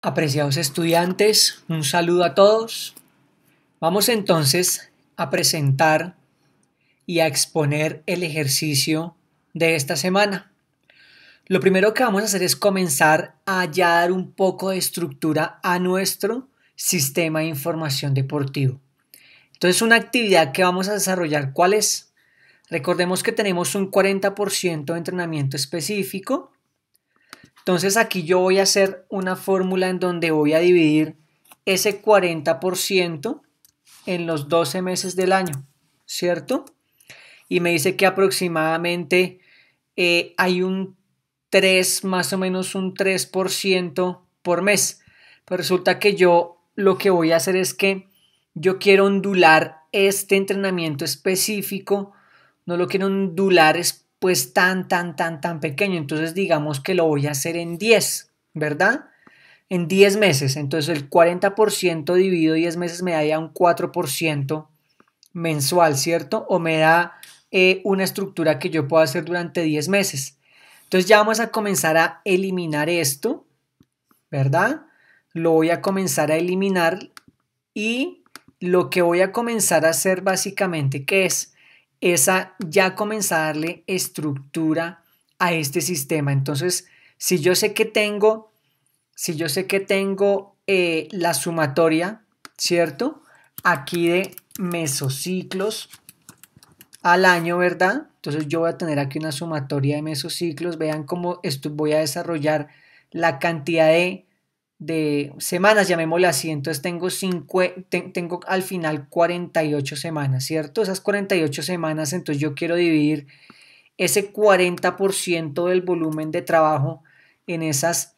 Apreciados estudiantes, un saludo a todos. Vamos entonces a presentar y a exponer el ejercicio de esta semana. Lo primero que vamos a hacer es comenzar a ya dar un poco de estructura a nuestro sistema de información deportivo. Entonces, una actividad que vamos a desarrollar, ¿cuál es? Recordemos que tenemos un 40% de entrenamiento específico. Entonces aquí yo voy a hacer una fórmula en donde voy a dividir ese 40% en los 12 meses del año, ¿cierto? Y me dice que aproximadamente hay un 3, más o menos un 3% por mes. Pero resulta que yo lo que voy a hacer es que yo quiero ondular este entrenamiento específico, no lo quiero ondular pues tan pequeño. Entonces digamos que lo voy a hacer en 10, ¿verdad? En 10 meses. Entonces el 40% dividido 10 meses me da ya un 4% mensual, ¿cierto? O me da una estructura que yo puedo hacer durante 10 meses. Entonces ya vamos a comenzar a eliminar esto, ¿verdad? Lo voy a comenzar a eliminar y lo que voy a comenzar a hacer básicamente, ¿qué es? Ya comenzar a darle estructura a este sistema. Entonces, si yo sé que tengo la sumatoria, ¿cierto? Aquí de mesociclos al año, ¿verdad? Entonces yo voy a tener aquí una sumatoria de mesociclos. Vean cómo voy a desarrollar la cantidad de semanas, llamémosle así. Entonces tengo al final 48 semanas, ¿cierto? Esas 48 semanas, entonces yo quiero dividir ese 40% del volumen de trabajo en esas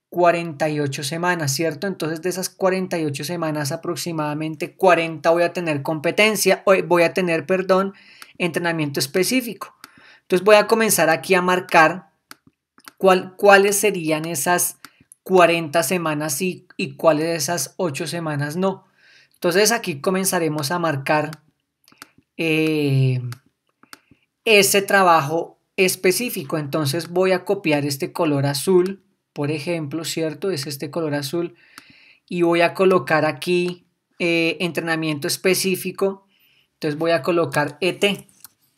48 semanas, ¿cierto? Entonces de esas 48 semanas aproximadamente 40 voy a tener entrenamiento específico. Entonces voy a comenzar aquí a marcar cuáles serían esas 40 semanas y cuáles de esas 8 semanas no. Entonces aquí comenzaremos a marcar ese trabajo específico. Entonces voy a copiar este color azul, por ejemplo, ¿cierto? Es este color azul y voy a colocar aquí entrenamiento específico. Entonces voy a colocar ET,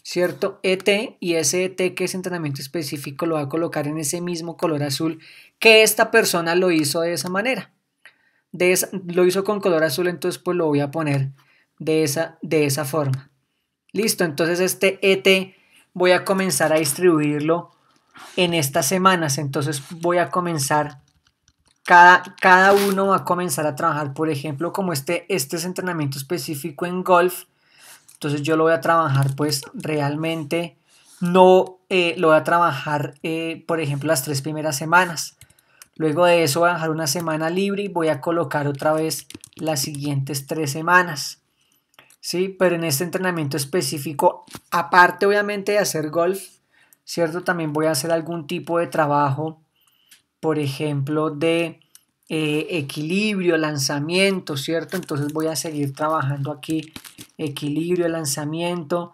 ¿cierto? ET, y ese ET que es entrenamiento específico lo voy a colocar en ese mismo color azul que esta persona lo hizo de esa manera. Lo hizo con color azul, entonces pues lo voy a poner de esa forma. Listo, entonces este ET voy a comenzar a distribuirlo en estas semanas. Entonces voy a comenzar, cada uno va a comenzar a trabajar, por ejemplo, como este es entrenamiento específico en golf. Entonces yo lo voy a trabajar pues realmente, no lo voy a trabajar por ejemplo las 3 primeras semanas. Luego de eso voy a dejar una semana libre y voy a colocar otra vez las siguientes 3 semanas. ¿Sí? Pero en este entrenamiento específico, aparte obviamente de hacer golf, ¿cierto? También voy a hacer algún tipo de trabajo, por ejemplo, de equilibrio, lanzamiento, ¿cierto? Entonces voy a seguir trabajando aquí equilibrio, lanzamiento,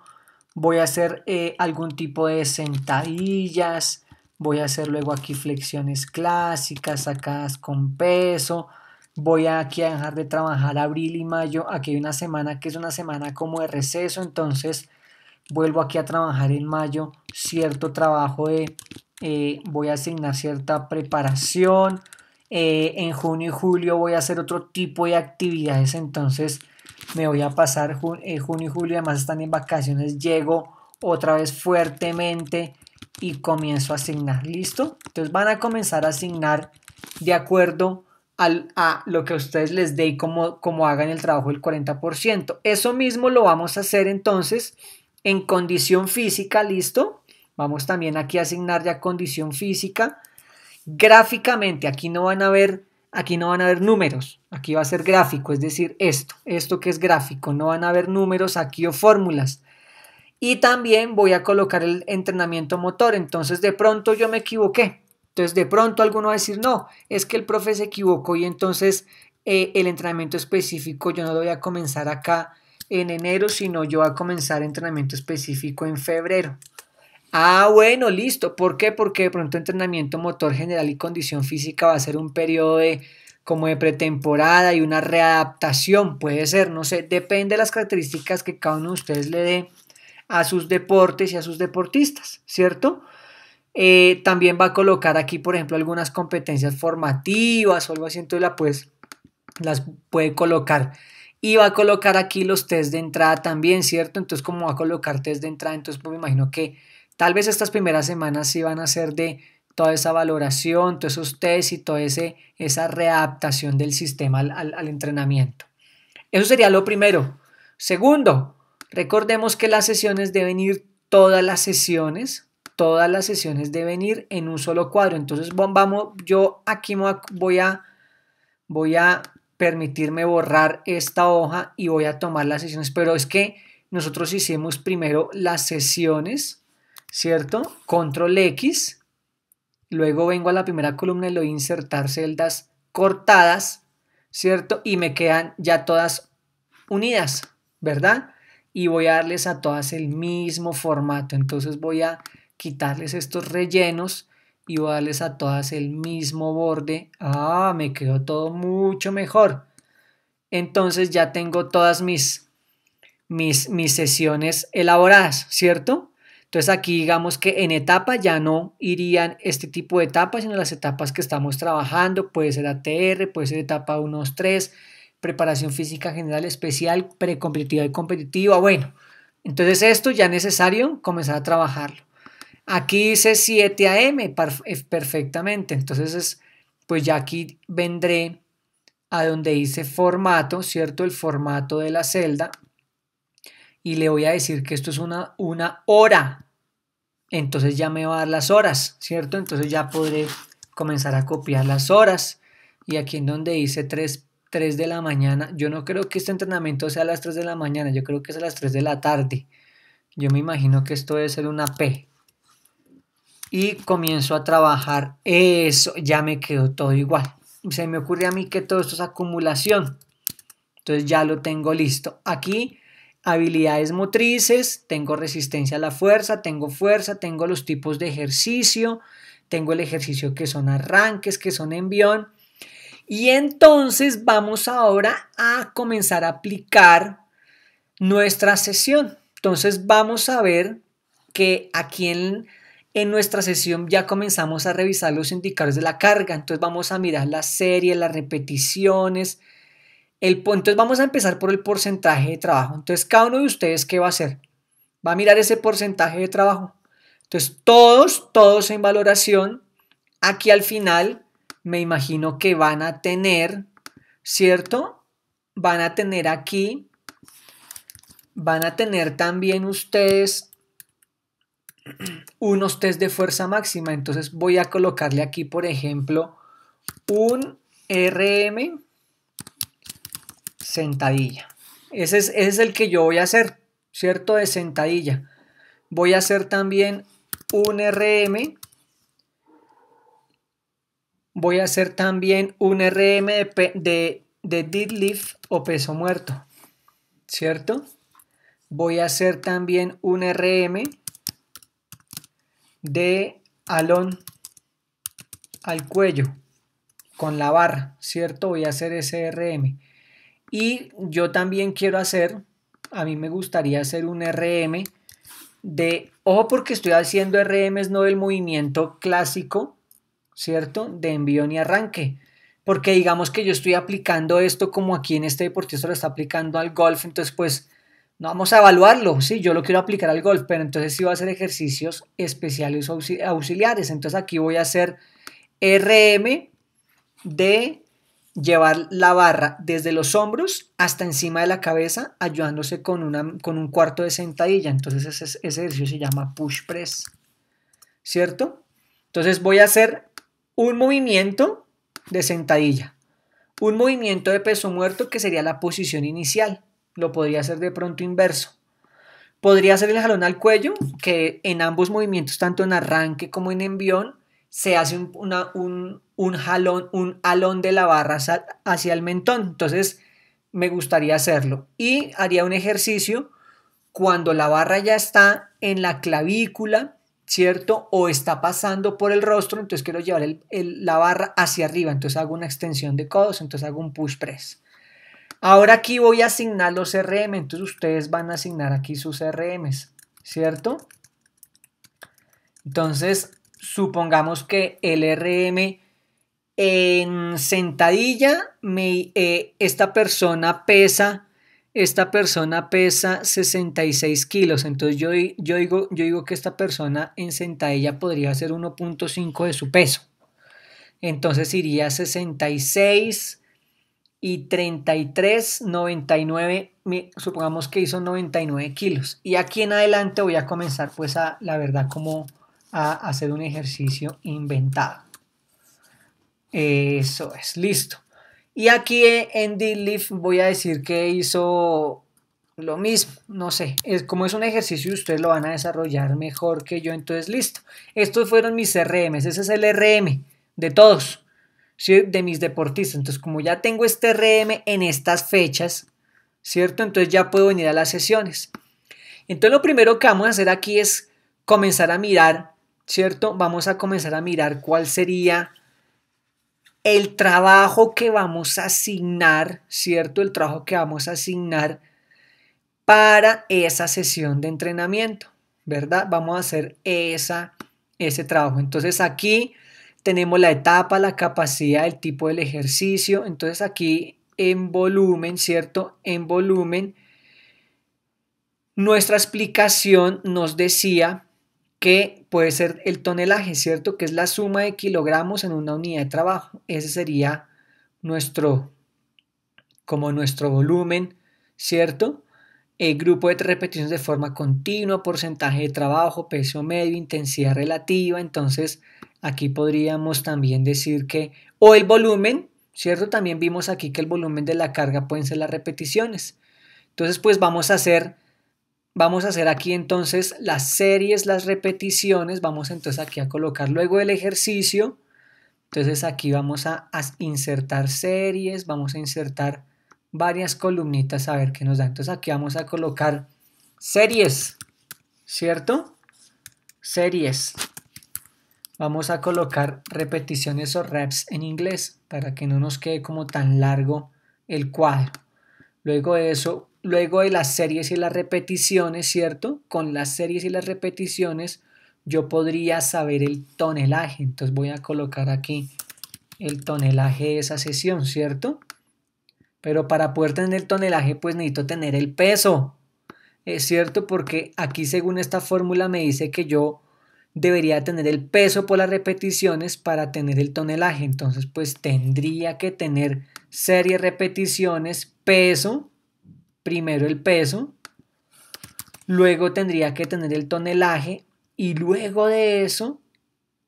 voy a hacer algún tipo de sentadillas, voy a hacer luego aquí flexiones clásicas, sacadas con peso, voy aquí a dejar de trabajar abril y mayo, aquí hay una semana que es una semana como de receso, entonces vuelvo aquí a trabajar en mayo cierto trabajo voy a asignar cierta preparación, en junio y julio voy a hacer otro tipo de actividades, entonces me voy a pasar junio y julio, además están en vacaciones, llego otra vez fuertemente y comienzo a asignar, ¿listo? Entonces van a comenzar a asignar de acuerdo a lo que a ustedes les dé y como hagan el trabajo del 40%. Eso mismo lo vamos a hacer entonces en condición física, ¿listo? Vamos también aquí a asignar ya condición física. Gráficamente, aquí no van a ver números, aquí va a ser gráfico, es decir, esto que es gráfico, no van a ver números aquí o fórmulas. Y también voy a colocar el entrenamiento motor, entonces de pronto yo me equivoqué. Entonces de pronto alguno va a decir, no, es que el profe se equivocó y entonces el entrenamiento específico yo no lo voy a comenzar acá en enero, sino yo voy a comenzar entrenamiento específico en febrero. Ah, bueno, listo. ¿Por qué? Porque de pronto entrenamiento motor general y condición física va a ser un periodo de como de pretemporada y una readaptación, puede ser, no sé, depende de las características que cada uno de ustedes le dé a sus deportes y a sus deportistas, ¿cierto? También va a colocar aquí, por ejemplo, algunas competencias formativas o algo así, entonces las puede colocar. Y va a colocar aquí los test de entrada también, ¿cierto? Entonces, como va a colocar test de entrada, entonces pues me imagino que tal vez estas primeras semanas sí van a ser de toda esa valoración, todos esos test y toda esa readaptación del sistema al entrenamiento. Eso sería lo primero. Segundo, recordemos que las sesiones deben ir todas las sesiones deben ir en un solo cuadro. Entonces, vamos, yo aquí voy a permitirme borrar esta hoja y voy a tomar las sesiones, pero es que nosotros hicimos primero las sesiones, ¿cierto? Control X, luego vengo a la primera columna y le voy a insertar celdas cortadas, ¿cierto? Y me quedan ya todas unidas, ¿verdad? Y voy a darles a todas el mismo formato, entonces voy a quitarles estos rellenos y voy a darles a todas el mismo borde. Ah, me quedó todo mucho mejor. Entonces ya tengo todas mis sesiones elaboradas, ¿cierto? Entonces aquí digamos que en etapa ya no irían este tipo de etapas, sino las etapas que estamos trabajando, puede ser ATR, puede ser etapa 1, 2, 3, preparación física general especial, precompetitiva y competitiva, bueno, entonces esto ya es necesario comenzar a trabajarlo. Aquí dice 7 AM perfectamente, entonces pues ya aquí vendré a donde dice formato, ¿cierto? El formato de la celda y le voy a decir que esto es una hora, entonces ya me va a dar las horas, ¿cierto? Entonces ya podré comenzar a copiar las horas y aquí en donde dice 3 de la mañana, yo no creo que este entrenamiento sea a las 3 de la mañana, yo creo que es a las 3 de la tarde, yo me imagino que esto debe ser una P. Y comienzo a trabajar, eso ya me quedó todo igual. Se me ocurre a mí que todo esto es acumulación, entonces ya lo tengo listo. Aquí habilidades motrices, tengo resistencia a la fuerza, tengo los tipos de ejercicio, tengo el ejercicio que son arranques, que son envión. Y entonces vamos ahora a comenzar a aplicar nuestra sesión. Entonces vamos a ver que aquí en nuestra sesión ya comenzamos a revisar los indicadores de la carga. Entonces vamos a mirar la serie, las repeticiones. Entonces vamos a empezar por el porcentaje de trabajo. Entonces cada uno de ustedes, ¿qué va a hacer? Va a mirar ese porcentaje de trabajo. Entonces todos en valoración. Aquí al final me imagino que van a tener, ¿cierto? Van a tener aquí, van a tener también ustedes unos test de fuerza máxima. Entonces voy a colocarle aquí, por ejemplo, un RM sentadilla. Ese es el que yo voy a hacer, ¿cierto? De sentadilla. Voy a hacer también un RM. Voy a hacer también un RM de deadlift o peso muerto, ¿cierto? Voy a hacer también un RM de alón al cuello con la barra, ¿cierto? Voy a hacer ese RM. Y yo también quiero hacer, a mí me gustaría hacer un RM ojo porque estoy haciendo RMs no del movimiento clásico, ¿cierto? De envío ni arranque. Porque digamos que yo estoy aplicando esto como aquí en este deportista lo está aplicando al golf, entonces pues no vamos a evaluarlo, sí, yo lo quiero aplicar al golf, pero entonces sí voy a hacer ejercicios especiales auxiliares. Entonces aquí voy a hacer RM de llevar la barra desde los hombros hasta encima de la cabeza, ayudándose con un cuarto de sentadilla. Entonces ese ejercicio se llama push press, ¿cierto? Entonces voy a hacer un movimiento de sentadilla, un movimiento de peso muerto que sería la posición inicial, lo podría hacer de pronto inverso. Podría hacer el jalón al cuello, que en ambos movimientos, tanto en arranque como en envión, se hace un jalón, un alón de la barra hacia el mentón. Entonces me gustaría hacerlo. Y haría un ejercicio cuando la barra ya está en la clavícula ¿cierto? O está pasando por el rostro, entonces quiero llevar la barra hacia arriba, entonces hago una extensión de codos, entonces hago un push press. Ahora aquí voy a asignar los RM, entonces ustedes van a asignar aquí sus RMs, ¿cierto? Entonces, supongamos que el RM en sentadilla, esta persona pesa 66 kilos, entonces yo digo que esta persona en sentadilla podría ser 1.5 de su peso, entonces iría 66 y 33, 99, supongamos que hizo 99 kilos, y aquí en adelante voy a comenzar pues la verdad como a hacer un ejercicio inventado. Eso es, listo. Y aquí en deadlift voy a decir que hizo lo mismo, no sé, como es un ejercicio y ustedes lo van a desarrollar mejor que yo, entonces listo. Estos fueron mis RMs, ese es el RM de todos, ¿sí? De mis deportistas. Entonces como ya tengo este RM en estas fechas, ¿cierto? Entonces ya puedo venir a las sesiones. Entonces lo primero que vamos a hacer aquí es comenzar a mirar, ¿cierto? Vamos a comenzar a mirar cuál sería el trabajo que vamos a asignar, ¿cierto? El trabajo que vamos a asignar para esa sesión de entrenamiento, ¿verdad? Vamos a hacer ese trabajo. Entonces aquí tenemos la etapa, la capacidad, el tipo del ejercicio. Entonces aquí en volumen, ¿cierto? En volumen, nuestra explicación nos decía que puede ser el tonelaje, ¿cierto? Que es la suma de kilogramos en una unidad de trabajo. Ese sería como nuestro volumen, ¿cierto? El grupo de repeticiones de forma continua, porcentaje de trabajo, peso medio, intensidad relativa. Entonces, aquí podríamos también decir que, o el volumen, ¿cierto? También vimos aquí que el volumen de la carga pueden ser las repeticiones. Entonces, pues vamos a hacer aquí entonces las series, las repeticiones, vamos entonces aquí a colocar luego el ejercicio, entonces aquí vamos a insertar series, vamos a insertar varias columnitas a ver qué nos da, entonces aquí vamos a colocar series, ¿cierto? Series, vamos a colocar repeticiones o reps en inglés para que no nos quede como tan largo el cuadro. Luego de eso, luego de las series y las repeticiones, ¿cierto? Con las series y las repeticiones yo podría saber el tonelaje. Entonces voy a colocar aquí el tonelaje de esa sesión, ¿cierto? Pero para poder tener el tonelaje pues necesito tener el peso. Es cierto, porque aquí según esta fórmula me dice que yo debería tener el peso por las repeticiones para tener el tonelaje. Entonces pues tendría que tener serie, repeticiones, peso. Primero el peso, luego tendría que tener el tonelaje y luego de eso,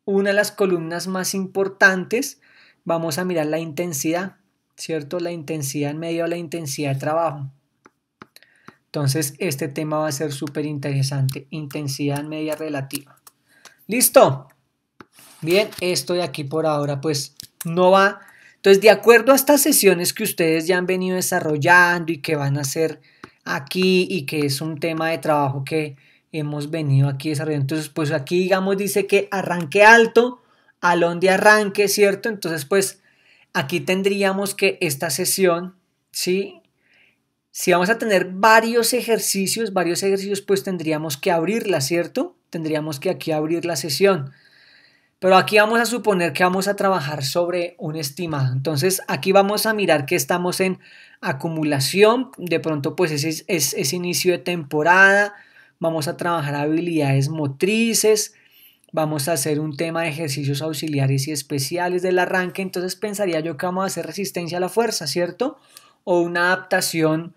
una de las columnas más importantes, vamos a mirar la intensidad, ¿cierto? La intensidad en medio de la intensidad de trabajo. Entonces este tema va a ser súper interesante, intensidad en media relativa. ¿Listo? Bien, esto de aquí por ahora pues no va. Entonces de acuerdo a estas sesiones que ustedes ya han venido desarrollando y que van a hacer aquí y que es un tema de trabajo que hemos venido aquí desarrollando. Entonces, pues aquí digamos dice que arranque alto, alón de arranque, ¿cierto? Entonces, pues aquí tendríamos que esta sesión, ¿sí? Si vamos a tener varios ejercicios, pues tendríamos que abrirla, ¿cierto? Tendríamos que aquí abrir la sesión. Pero aquí vamos a suponer que vamos a trabajar sobre un estimado. Entonces aquí vamos a mirar que estamos en acumulación. De pronto pues es inicio de temporada. Vamos a trabajar habilidades motrices. Vamos a hacer un tema de ejercicios auxiliares y especiales del arranque. Entonces pensaría yo que vamos a hacer resistencia a la fuerza, ¿cierto? O una adaptación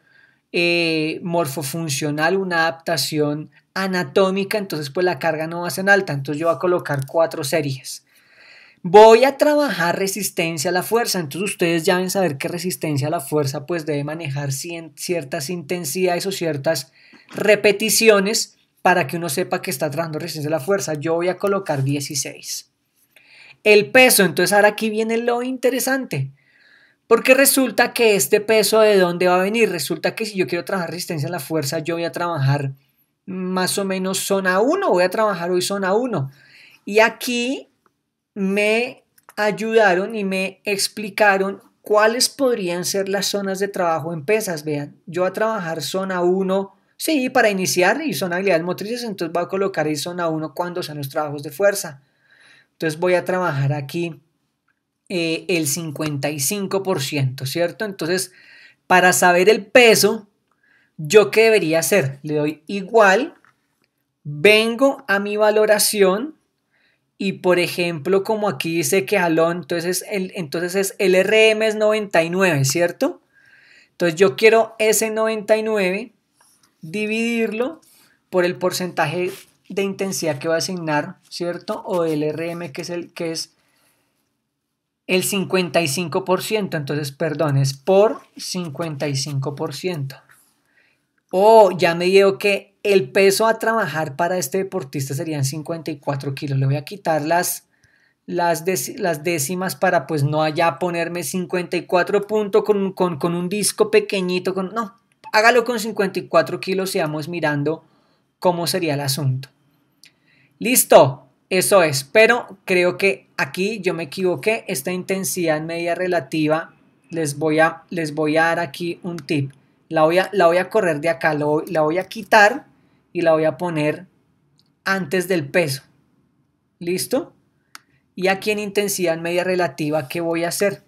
morfofuncional, una adaptación anatómica, entonces pues la carga no va a ser alta, entonces yo voy a colocar 4 series. Voy a trabajar resistencia a la fuerza, entonces ustedes ya deben saber que resistencia a la fuerza pues debe manejar ciertas intensidades o ciertas repeticiones para que uno sepa que está trabajando resistencia a la fuerza. Yo voy a colocar 16. El peso, entonces ahora aquí viene lo interesante. Porque resulta que este peso, ¿de dónde va a venir? Resulta que si yo quiero trabajar resistencia a la fuerza, yo voy a trabajar más o menos zona 1, voy a trabajar hoy zona 1. Y aquí me ayudaron y me explicaron cuáles podrían ser las zonas de trabajo en pesas. Vean, yo voy a trabajar zona 1, sí, para iniciar y son habilidades motrices, entonces voy a colocar ahí zona 1 cuando son los trabajos de fuerza. Entonces voy a trabajar aquí el 55%, ¿cierto? Entonces, para saber el peso, ¿yo qué debería hacer? Le doy igual, vengo a mi valoración y por ejemplo, como aquí dice que jalón, entonces el RM es 99, ¿cierto? Entonces yo quiero ese 99 dividirlo por el porcentaje de intensidad que va a asignar, ¿cierto? O el RM que es el 55%, entonces, perdón, es por 55%. Oh, ya me dio que el peso a trabajar para este deportista serían 54 kilos. Le voy a quitar las décimas para pues no allá ponerme 54 puntos con un disco pequeñito. No, hágalo con 54 kilos y vamos mirando cómo sería el asunto. Listo, eso es, pero creo que aquí yo me equivoqué. Esta intensidad en medida relativa, les voy a dar aquí un tip. La voy a correr de acá, la voy a quitar y la voy a poner antes del peso. ¿Listo? Y aquí en intensidad en medida relativa, ¿qué voy a hacer?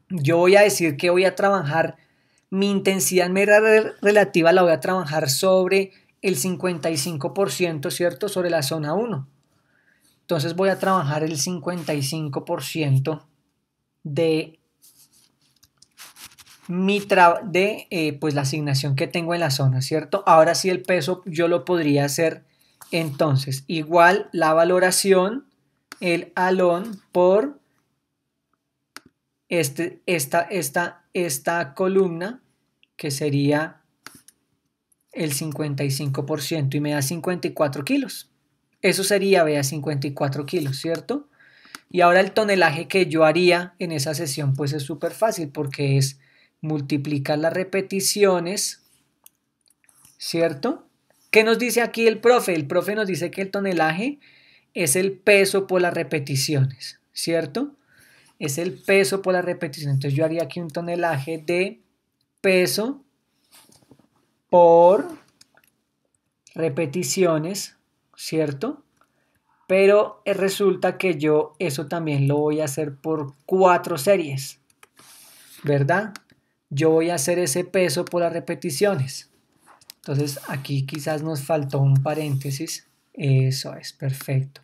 Yo voy a decir que voy a trabajar mi intensidad en medida relativa, la voy a trabajar sobre el 55%, ¿cierto? Sobre la zona 1. Entonces voy a trabajar el 55% de pues la asignación que tengo en la zona, ¿cierto? Ahora sí el peso yo lo podría hacer entonces igual la valoración, el alón por esta columna que sería el 55% y me da 54 kilos. Eso sería, vea, 54 kilos, ¿cierto? Y ahora el tonelaje que yo haría en esa sesión pues es súper fácil porque es multiplicar las repeticiones, ¿cierto? ¿Qué nos dice aquí el profe? El profe nos dice que el tonelaje es el peso por las repeticiones, ¿cierto? Es el peso por la repetición. Entonces yo haría aquí un tonelaje de peso por repeticiones, ¿cierto? Pero resulta que yo eso también lo voy a hacer por 4 series, ¿verdad? Yo voy a hacer ese peso por las repeticiones. Entonces aquí quizás nos faltó un paréntesis. Eso es, perfecto.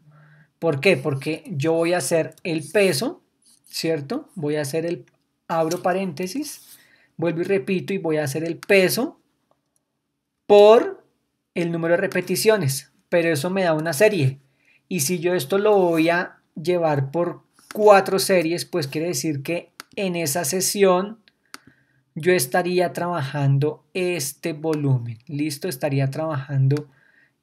¿Por qué? Porque yo voy a hacer el peso, ¿cierto? Voy a hacer abro paréntesis, vuelvo y repito y voy a hacer el peso por el número de repeticiones, pero eso me da una serie. Y si yo esto lo voy a llevar por 4 series, pues quiere decir que en esa sesión yo estaría trabajando este volumen. Listo, estaría trabajando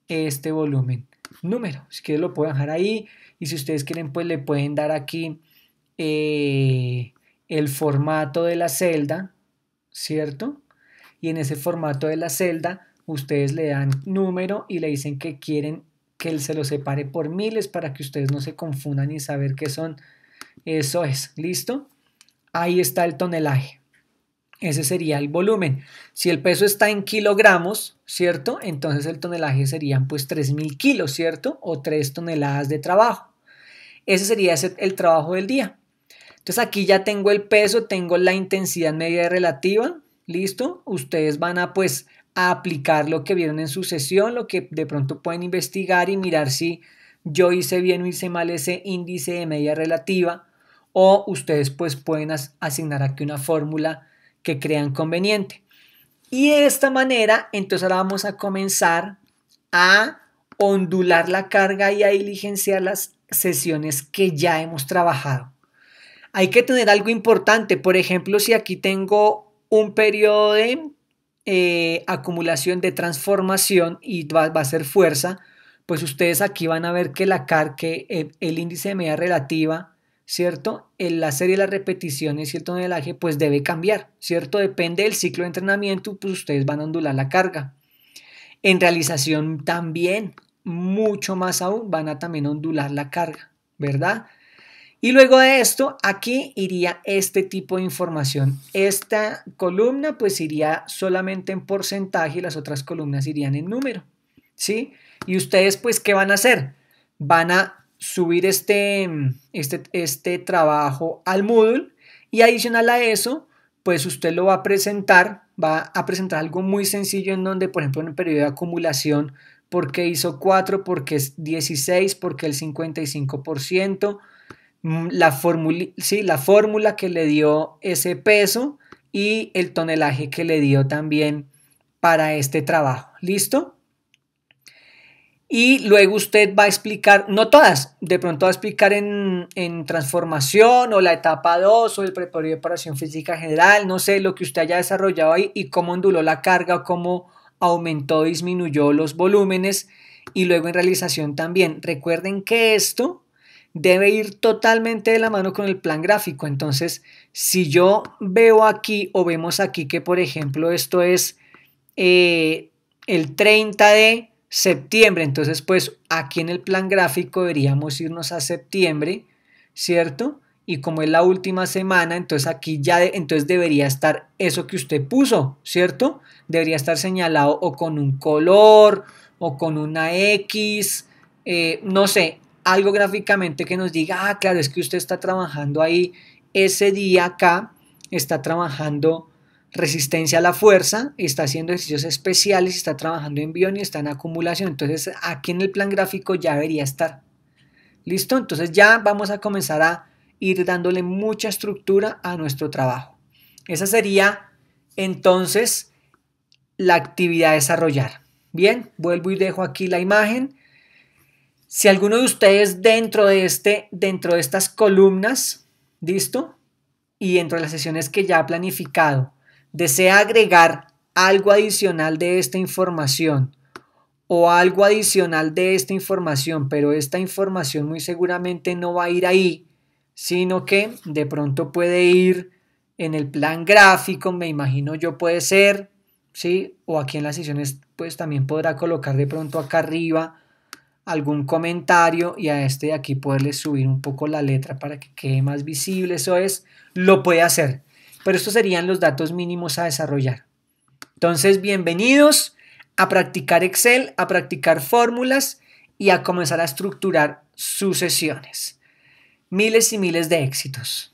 este volumen. Número, si quieren lo puedo dejar ahí. Y si ustedes quieren, pues le pueden dar aquí el formato de la celda, ¿cierto? Y en ese formato de la celda, ustedes le dan número y le dicen que quieren que él se lo separe por miles para que ustedes no se confundan y saber qué son. Eso es, ¿listo? Ahí está el tonelaje. Ese sería el volumen. Si el peso está en kilogramos, ¿cierto? Entonces el tonelaje serían pues 3.000 kilos, ¿cierto? O 3 toneladas de trabajo. Ese sería el trabajo del día. Entonces aquí ya tengo el peso, tengo la intensidad media relativa, ¿listo? Ustedes van a pues a aplicar lo que vieron en su sesión, lo que de pronto pueden investigar y mirar si yo hice bien o hice mal ese índice de media relativa, o ustedes pues pueden asignar aquí una fórmula que crean conveniente. Y de esta manera, entonces ahora vamos a comenzar a ondular la carga y a diligenciar las sesiones que ya hemos trabajado. Hay que tener algo importante, por ejemplo, si aquí tengo un periodo de acumulación de transformación y va a ser fuerza, pues ustedes aquí van a ver que el índice de medida relativa, ¿cierto? En la serie de las repeticiones y el tonelaje pues debe cambiar, ¿cierto? Depende del ciclo de entrenamiento, pues ustedes van a ondular la carga. En realización también, mucho más aún, van a también ondular la carga, ¿verdad? Y luego de esto, aquí iría este tipo de información. Esta columna pues iría solamente en porcentaje y las otras columnas irían en número, ¿sí? Y ustedes pues, ¿qué van a hacer? Van a subir este trabajo al Moodle y adicional a eso, pues usted lo va a presentar algo muy sencillo en donde, por ejemplo, en el periodo de acumulación, ¿por qué hizo 4? ¿Por qué es 16? ¿Por qué el 55%? Sí, la fórmula que le dio ese peso y el tonelaje que le dio también para este trabajo. ¿Listo? Y luego usted va a explicar, no todas, de pronto va a explicar en transformación o la etapa 2 o el preparación de operación física general, no sé, lo que usted haya desarrollado ahí y cómo onduló la carga o cómo aumentó o disminuyó los volúmenes y luego en realización también. Recuerden que esto debe ir totalmente de la mano con el plan gráfico. Entonces, si yo veo aquí o vemos aquí que, por ejemplo, esto es el 30 de septiembre, entonces pues aquí en el plan gráfico deberíamos irnos a septiembre, ¿cierto? Y como es la última semana, entonces aquí ya entonces debería estar eso que usted puso, ¿cierto? Debería estar señalado o con un color o con una X, no sé, algo gráficamente que nos diga, ah, claro, es que usted está trabajando ahí ese día acá, está trabajando resistencia a la fuerza, está haciendo ejercicios especiales, está trabajando en bion y está en acumulación. Entonces aquí en el plan gráfico ya debería estar. ¿Listo? Entonces ya vamos a comenzar a ir dándole mucha estructura a nuestro trabajo. Esa sería entonces la actividad a desarrollar. Bien, vuelvo y dejo aquí la imagen. Si alguno de ustedes dentro de estas columnas, ¿listo? Y dentro de las sesiones que ya ha planificado, desea agregar algo adicional de esta información o algo adicional de esta información, pero esta información muy seguramente no va a ir ahí, sino que de pronto puede ir en el plan gráfico, me imagino yo puede ser, ¿sí? O aquí en las sesiones pues también podrá colocar de pronto acá arriba algún comentario y a este de aquí poderle subir un poco la letra para que quede más visible, eso es, lo puede hacer, pero estos serían los datos mínimos a desarrollar. Entonces, bienvenidos a practicar Excel, a practicar fórmulas y a comenzar a estructurar sus sesiones. Miles y miles de éxitos.